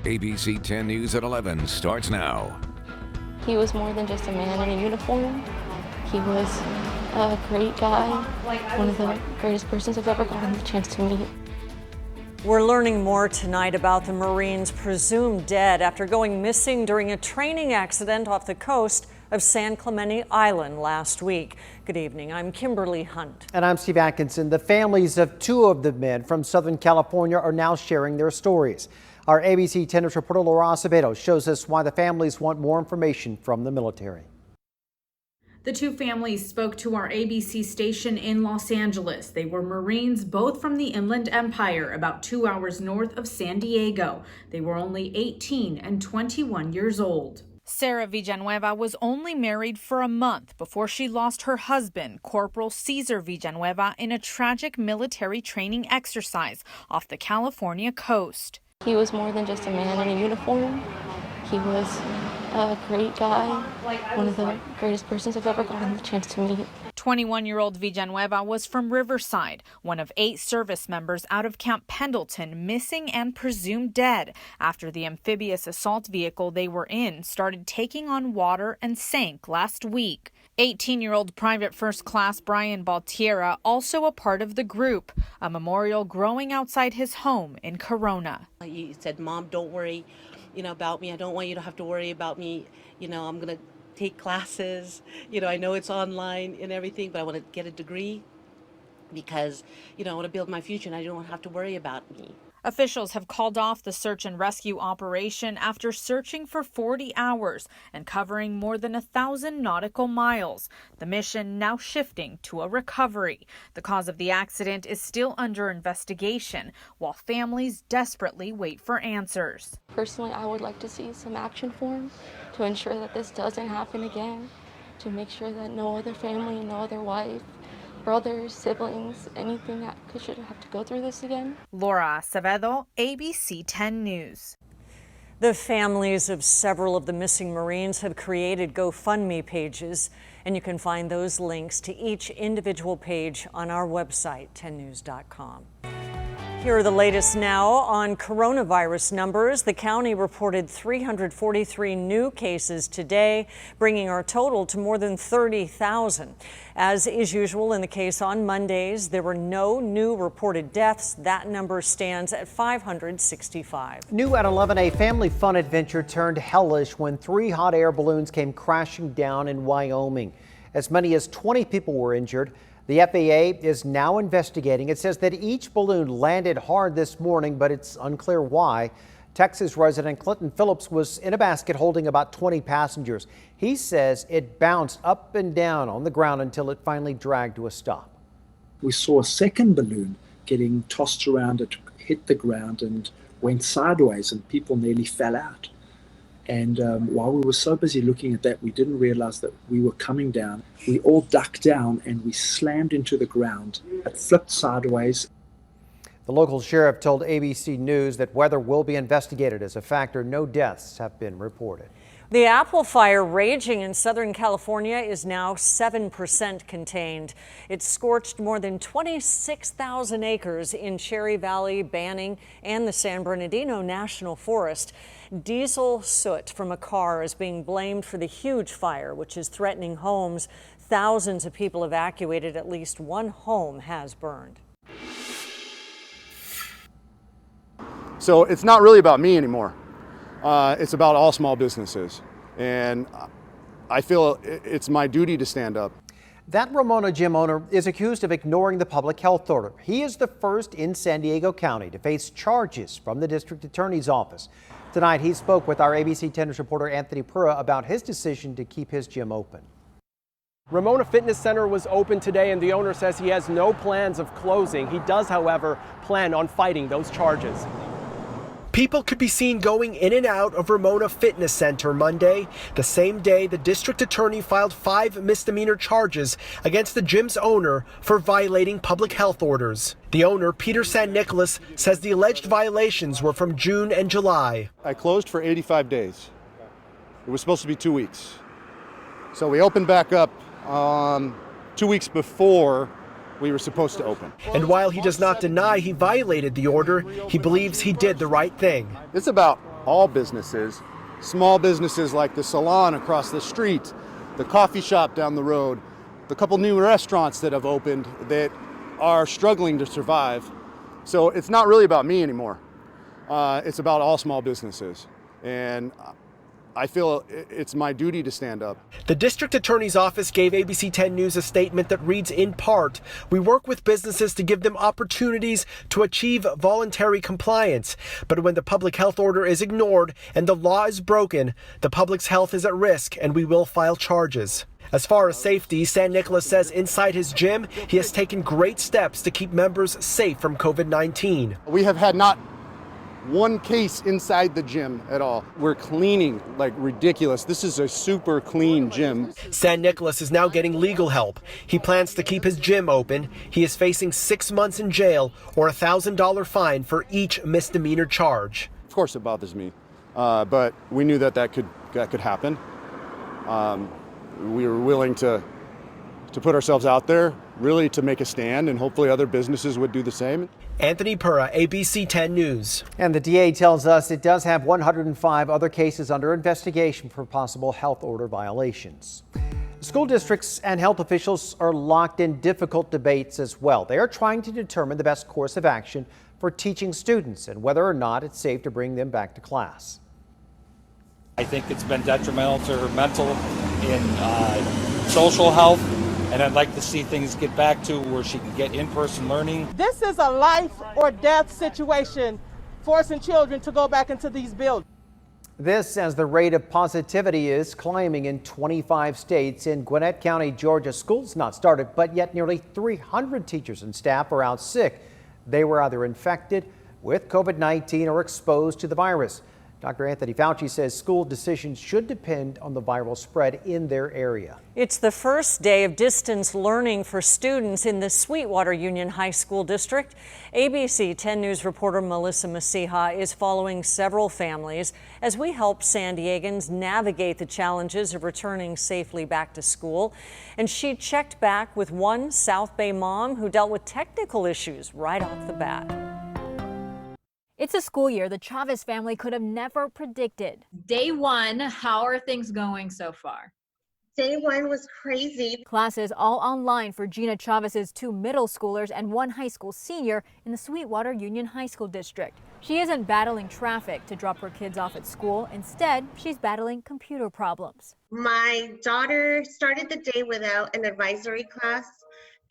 ABC 10 News at 11 starts now. He was more than just a man in a uniform. He was a great guy, one of the greatest persons I've ever gotten the chance to meet. We're learning more tonight about the Marines presumed dead after going missing during a training accident off the coast of San Clemente Island last week. Good evening, I'm Kimberly Hunt. And I'm Steve Atkinson. The families of two of the men from Southern California are now sharing their stories. Our ABC 10 News reporter Laura Acevedo shows us why the families want more information from the military. The two families spoke to our ABC station in Los Angeles. They were Marines, both from the Inland Empire, about 2 hours north of San Diego. They were only 18 and 21 years old. Sarah Villanueva was only married for a month before she lost her husband, Corporal Cesar Villanueva, in a tragic military training exercise off the California coast. He was more than just a man in a uniform. He was a great guy, one of the greatest persons I've ever gotten the chance to meet. 21-year-old Villanueva was from Riverside, one of 8 service members out of Camp Pendleton, missing and presumed dead after the amphibious assault vehicle they were in started taking on water and sank last week. 18-year-old Private First Class Brian Baltierra, also a part of the group, a memorial growing outside his home in Corona. He said, "Mom, don't worry, about me. I don't want you to have to worry about me. I'm going to take classes. I know it's online and everything, but I want to get a degree because, I want to build my future and I don't have to worry about me." Officials have called off the search and rescue operation after searching for 40 hours and covering more than 1,000 nautical miles. The mission now shifting to a recovery. The cause of the accident is still under investigation, while families desperately wait for answers. Personally, I would like to see some action for him to ensure that this doesn't happen again, to make sure that no other family, no other wife, brothers, siblings, anything that should have to go through this again. Laura Acevedo, ABC 10 News. The families of several of the missing Marines have created GoFundMe pages, and you can find those links to each individual page on our website, 10news.com. Here are the latest now on coronavirus numbers. The county reported 343 new cases today, bringing our total to more than 30,000. As is usual in the case on Mondays, there were no new reported deaths. That number stands at 565. New at 11, a family fun adventure turned hellish when 3 hot air balloons came crashing down in Wyoming. As many as 20 people were injured. The FAA is now investigating. It says that each balloon landed hard this morning, but it's unclear why. Texas resident Clinton Phillips was in a basket holding about 20 passengers. He says it bounced up and down on the ground until it finally dragged to a stop. We saw a second balloon getting tossed around. It hit the ground and went sideways, and people nearly fell out. And while we were so busy looking at that, we didn't realize that we were coming down. We all ducked down and we slammed into the ground. It flipped sideways. The local sheriff told ABC News that weather will be investigated as a factor. No deaths have been reported. The apple fire raging in Southern California is now 7% contained. It scorched more than 26,000 acres in Cherry Valley, Banning, and the San Bernardino National Forest. Diesel soot from a car is being blamed for the huge fire, which is threatening homes. Thousands of people evacuated. At least one home has burned. So it's not really about me anymore. It's about all small businesses, and I feel it's my duty to stand up. That Ramona gym owner is accused of ignoring the public health order. He is the first in San Diego County to face charges from the district attorney's office. Tonight, he spoke with our ABC 10 News reporter Anthony Pura about his decision to keep his gym open. Ramona Fitness Center was open today, and the owner says he has no plans of closing. He does, however, plan on fighting those charges. People could be seen going in and out of Ramona Fitness Center Monday, the same day the district attorney filed 5 misdemeanor charges against the gym's owner for violating public health orders. The owner, Peter San Nicolas, says the alleged violations were from June and July. I closed for 85 days. It was supposed to be 2 weeks. So we opened back up 2 weeks before we were supposed to open. And while he does not deny he violated the order, he believes he did the right thing. It's about all businesses, small businesses like the salon across the street, the coffee shop down the road, the couple new restaurants that have opened that are struggling to survive. So it's not really about me anymore. It's about all small businesses. And I feel it's my duty to stand up. The district attorney's office gave ABC 10 News a statement that reads in part, "We work with businesses to give them opportunities to achieve voluntary compliance. But when the public health order is ignored and the law is broken, the public's health is at risk and we will file charges." As far as safety, San Nicolas says inside his gym, he has taken great steps to keep members safe from COVID-19. We have had not one case inside the gym at all. We're cleaning like ridiculous. This is a super clean gym. San Nicolas is now getting legal help. He plans to keep his gym open. He is facing 6 months in jail or a $1,000 fine for each misdemeanor charge. Of course it bothers me, but we knew that could happen. We were willing to put ourselves out there, really to make a stand, and hopefully other businesses would do the same. Anthony Pura, ABC 10 News. And the DA tells us it does have 105 other cases under investigation for possible health order violations. School districts and health officials are locked in difficult debates as well. They are trying to determine the best course of action for teaching students and whether or not it's safe to bring them back to class. I think it's been detrimental to her mental and social health. And I'd like to see things get back to where she can get in-person learning. This is a life or death situation, forcing children to go back into these buildings. This as the rate of positivity is climbing in 25 states. In Gwinnett County, Georgia, school's not started, but yet nearly 300 teachers and staff are out sick. They were either infected with COVID-19 or exposed to the virus. Dr. Anthony Fauci says school decisions should depend on the viral spread in their area. It's the first day of distance learning for students in the Sweetwater Union High School District. ABC 10 News reporter Melissa Masiha is following several families as we help San Diegans navigate the challenges of returning safely back to school. And she checked back with one South Bay mom who dealt with technical issues right off the bat. It's a school year the Chavez family could have never predicted. Day one, how are things going so far? Day one was crazy. Classes all online for Gina Chavez's 2 middle schoolers and 1 high school senior in the Sweetwater Union High School District. She isn't battling traffic to drop her kids off at school. Instead, she's battling computer problems. My daughter started the day without an advisory class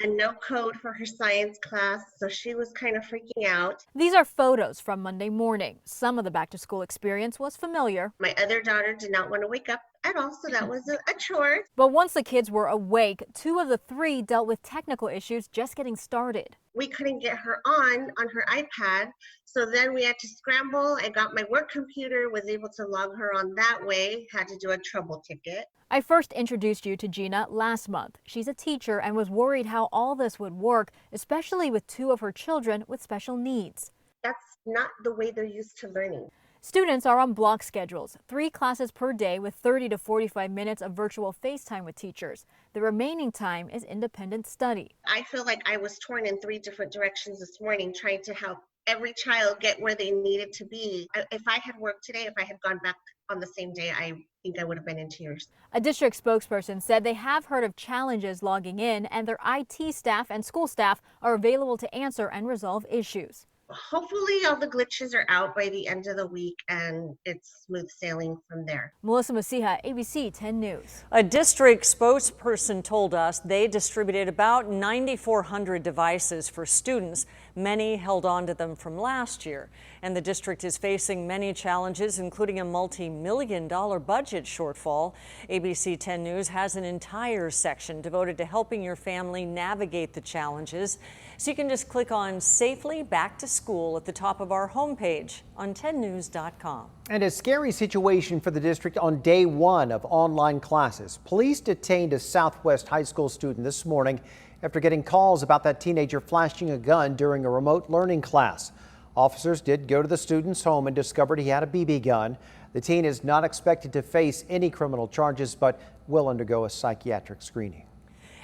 and no code for her science class, so she was kind of freaking out. These are photos from Monday morning. Some of the back-to-school experience was familiar. My other daughter did not want to wake up at all, so that was a chore. But once the kids were awake, 2 of the 3 dealt with technical issues just getting started. We couldn't get her on her iPad, so then we had to scramble. I got my work computer, was able to log her on that way, had to do a trouble ticket. I first introduced you to Gina last month. She's a teacher and was worried how all this would work, especially with 2 of her children with special needs. That's not the way they're used to learning. Students are on block schedules, 3 classes per day with 30 to 45 minutes of virtual FaceTime with teachers. The remaining time is independent study. I feel like I was torn in 3 different directions this morning trying to help every child get where they needed to be. If I had worked today, if I had gone back on the same day, I think I would have been in tears. A district spokesperson said they have heard of challenges logging in and their IT staff and school staff are available to answer and resolve issues. Hopefully all the glitches are out by the end of the week and it's smooth sailing from there. Melissa Masiha, ABC 10 News. A district spokesperson told us they distributed about 9,400 devices for students. Many held on to them from last year. And the district is facing many challenges, including a multi-million-dollar budget shortfall. ABC 10 News has an entire section devoted to helping your family navigate the challenges. So you can just click on Safely Back to School at the top of our homepage on 10news.com. And a scary situation for the district on day one of online classes. Police detained a Southwest High School student this morning after getting calls about that teenager flashing a gun during a remote learning class. Officers did go to the student's home and discovered he had a BB gun. The teen is not expected to face any criminal charges, but will undergo a psychiatric screening.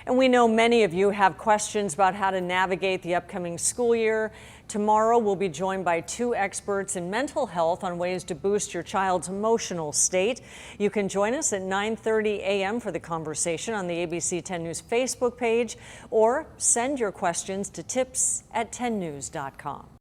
And we know many of you have questions about how to navigate the upcoming school year. Tomorrow, we'll be joined by 2 experts in mental health on ways to boost your child's emotional state. You can join us at 9:30 a.m. for the conversation on the ABC 10 News Facebook page, or send your questions to tips@10news.com.